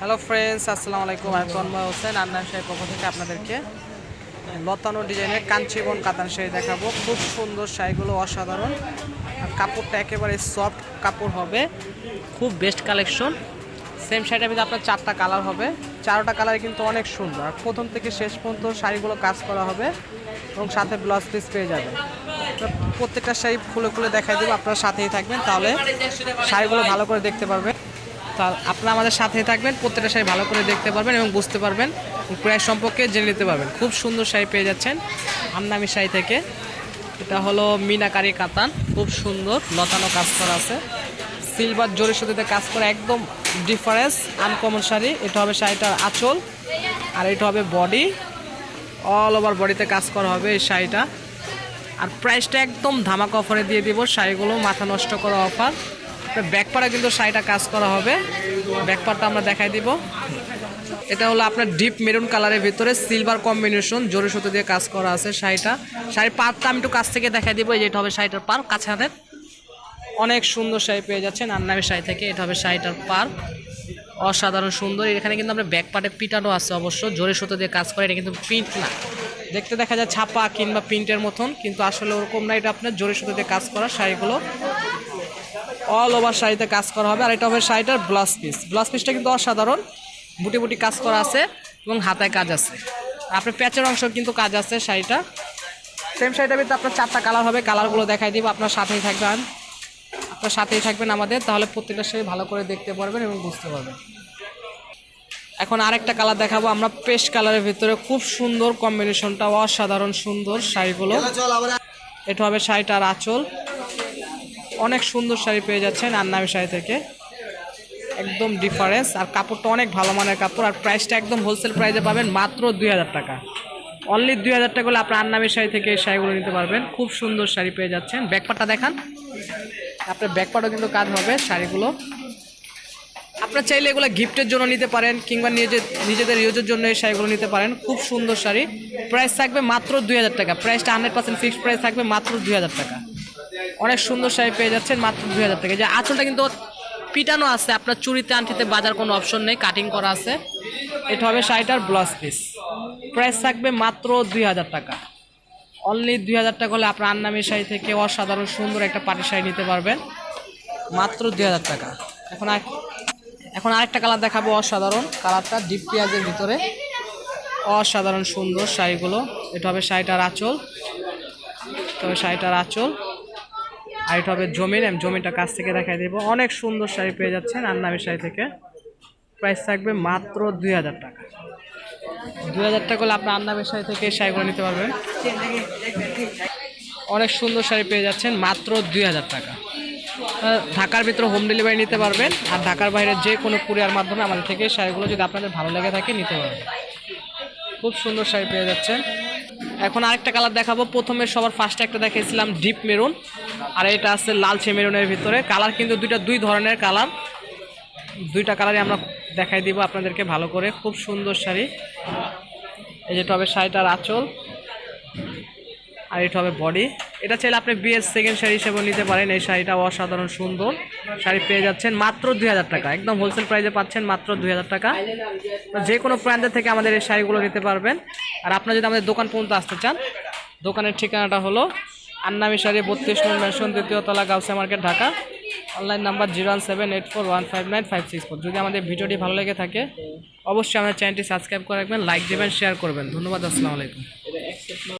Hello friends, আসসালামু আলাইকুম। আমি তন্ময় হোসেন আন্নান শাড়ির পক্ষ থেকে আপনাদেরকে লতানো ডিজাইনের কাঞ্চিবন কাতান শাড়ি দেখাবো। খুব সুন্দর শাড়িগুলো, অসাধারণ। আর কাপড়টা একেবারে সফট কাপড় হবে, খুব বেস্ট কালেকশন। সেম শাড়িটার মধ্যে আপনার 4টা কালার হবে, 4টা কালার কিন্তু অনেক সুন্দর। আর প্রথম থেকে শেষ পর্যন্ত শাড়িগুলো কাজ করা হবে এবং সাথে ব্লাউজ পিস পেয়ে যাবেন। প্রত্যেকটা শাড়ি খুলে খুলে দেখাই দেবো, আপনারা সাথেই থাকবেন, তাহলে শাড়িগুলো ভালো করে দেখতে পারবেন। তা আপনারা আমাদের সাথেই থাকবেন, প্রত্যেকটা শাড়ি ভালো করে দেখতে পারবেন এবং বুঝতে পারবেন, প্রাইস সম্পর্কে জেনে নিতে পারবেন। খুব সুন্দর শাড়ি পেয়ে যাচ্ছেন আমনামি শাড়ি থেকে। এটা হলো মিনাকারি কাতান, খুব সুন্দর লতানো কাজ করা আছে, সিলভার জরির সাথে কাজ করা, একদম ডিফারেন্স আনকমন শাড়ি। এটা হবে শাড়িটার আঁচল, আর এটা হবে বডি, অল ওভার বডিতে কাজ করা হবে এই শাড়িটা। আর প্রাইসটা একদম ধামাকা অফারে দিয়ে দিব, শাড়িগুলো মাথা নষ্ট করা অফার। ব্যাকপার্টে কিন্তু শাড়িটা কাজ করা হবে, ব্যাকপার্টটা আমরা দেখাই দিব। এটা হলো আপনার ডিপ মেরুন কালারের ভিতরে সিলভার কম্বিনেশন, জরি সুতো দিয়ে কাজ করা আছে শাড়ির পাড়টা আমি একটু কাছ থেকে দেখাই দিব। যেটা হবে শাড়িটার পার, কাছে হাতের অনেক সুন্দর শাড়ি পেয়ে যাচ্ছেন আন্নামি শাড়ি থেকে। এটা হবে শাড়িটার পার, অসাধারণ সুন্দর। এখানে কিন্তু আমরা ব্যাকপার্টে পিটানো আছে, অবশ্য জরি সুতো দিয়ে কাজ করে। এটা কিন্তু প্রিন্ট না, দেখতে দেখা যায় ছাপা কিংবা প্রিন্টের মতন, কিন্তু আসলে ওরকম না। এটা আপনার জরি সুতো দিয়ে কাজ করা শাড়িগুলো, অল ওভার শাড়িতে কাজ করা হবে। আর এটা হবে শাড়িটার ব্লাউজ পিস, ব্লাউজ পিসটা কিন্তু অসাধারণ, বুটি বুটি কাজ করা আছে এবং হাতায় কাজ আছে। আপনার প্যাচের অংশ কিন্তু কাজ আছে শাড়িটা। সেম শাড়িটার ভিতরে আপনার 4টা কালার হবে, কালারগুলো দেখাই দিব। আপনার সাথেই থাকবেন আমাদের, তাহলে প্রত্যেকটা শাড়ি ভালো করে দেখতে পারবেন এবং বুঝতে পারবেন। এখন আরেকটা কালার দেখাবো আমরা, পেস্ট কালারের ভিতরে, খুব সুন্দর কম্বিনেশনটা, অসাধারণ সুন্দর শাড়িগুলো। এটা হবে শাড়িটার আঁচল, অনেক সুন্দর শাড়ি পেয়ে যাচ্ছেন আন্নামি শাড়ি থেকে, একদম ডিফারেন্স। আর কাপড়টা অনেক ভালো মানের কাপড়। আর প্রাইসটা একদম হোলসেল প্রাইসে পাবেন, মাত্র 2000 টাকা, অনলি 2000 টাকা হলে আপনার আন্নামি শাড়ি থেকে এই শাড়িগুলো নিতে পারবেন। খুব সুন্দর শাড়ি পেয়ে যাচ্ছেন। ব্যাকপার্টটা দেখান, আপনার ব্যাকপার্টও কিন্তু কাজ হবে শাড়িগুলো। আপনার চাইলে এগুলো গিফটের জন্য নিতে পারেন, কিংবা নিজেদের ইউজের জন্য এই শাড়িগুলো নিতে পারেন। খুব সুন্দর শাড়ি, প্রাইস থাকবে মাত্র 2000 টাকা। প্রাইসটা 100% ফিক্সড প্রাইস থাকবে, মাত্র 2000 টাকা। অনেক সুন্দর শাড়ি পেয়ে যাচ্ছেন মাত্র 2000 টাকা। যে আঁচলটা কিন্তু পিটানো আছে, আপনার চুড়িতে আনটিতে বাজার কোনো অপশন নেই, কাটিং করা আছে। এটা হবে শাড়িটার ব্লাউজ পিস, প্রাইস থাকবে মাত্র 2000 টাকা, অনলি 2000 টাকা হলে আপনার আন্নামি শাড়ি থেকে অসাধারণ সুন্দর একটা পাটি শাড়ি নিতে পারবেন, মাত্র 2000 টাকা। এখন আরেকটা কালার দেখাবো, অসাধারণ কালারটা, ডিপ পেঁয়াজের ভিতরে, অসাধারণ সুন্দর শাড়িগুলো। এটা হবে শাড়িটার আঁচল, আর এটা হবে জমিটা কাছ থেকে দেখাই দেবো। অনেক সুন্দর শাড়ি পেয়ে যাচ্ছেন আন্নামি শাড়ি থেকে, প্রাইস থাকবে মাত্র 2000 টাকা। 2000 টাকা হলে আপনার আন্নামি শাড়ি থেকে এই শাড়িগুলো নিতে পারবেন। অনেক সুন্দর শাড়ি পেয়ে যাচ্ছেন মাত্র 2000 টাকা। ঢাকার ভিতরে হোম ডেলিভারি নিতে পারবেন, আর ঢাকার বাইরে যে কোনো কুরিয়ার মাধ্যমে আমাদের থেকে শাড়িগুলো যদি আপনাদের ভালো লেগে থাকে নিতে পারবেন। খুব সুন্দর শাড়ি পেয়ে যাচ্ছেন। এখন আরেকটা কালার দেখাবো। প্রথমে সবার ফার্স্টে একটা দেখিয়েছিলাম ডিপ মেরুন, আর এটা আছে লালচে মেরুনের ভিতরে। কালার কিন্তু দুই ধরনের কালার, দুইটা কালারই আমরা দেখাই দিব আপনাদেরকে ভালো করে। খুব সুন্দর শাড়ি। এই যেটা হবে শাড়িটার আঁচল, আর এটা হবে বডি। এটা চাইলে আপনি বিয়ের সেকেন্ড শাড়ি হিসেবে নিতে পারেন। এই শাড়িটা অসাধারণ সুন্দর শাড়ি পেয়ে যাচ্ছেন মাত্র 2000 টাকা, একদম হোলসেল প্রাইসে পাচ্ছেন মাত্র 2000 টাকা। যে কোনো প্রান্তের থেকে আমাদের এই শাড়িগুলো নিতে পারবেন। আর আপনারা যদি আমাদের দোকান পর্যন্ত আসতে চান, দোকানের ঠিকানাটা হলো আন্নামি শাড়ি, 32 নং ম্যানশন, 2য় তলা, Gausia market, Dhaka. Online number 01784159564। যদি আমাদের ভিডিওটি ভালো লেগে থাকে, অবশ্যই আমাদের চ্যানেলটি সাবস্ক্রাইব করে রাখবেন, লাইক দেবেন, শেয়ার করবেন। ধন্যবাদ, আসসালামু আলাইকুম।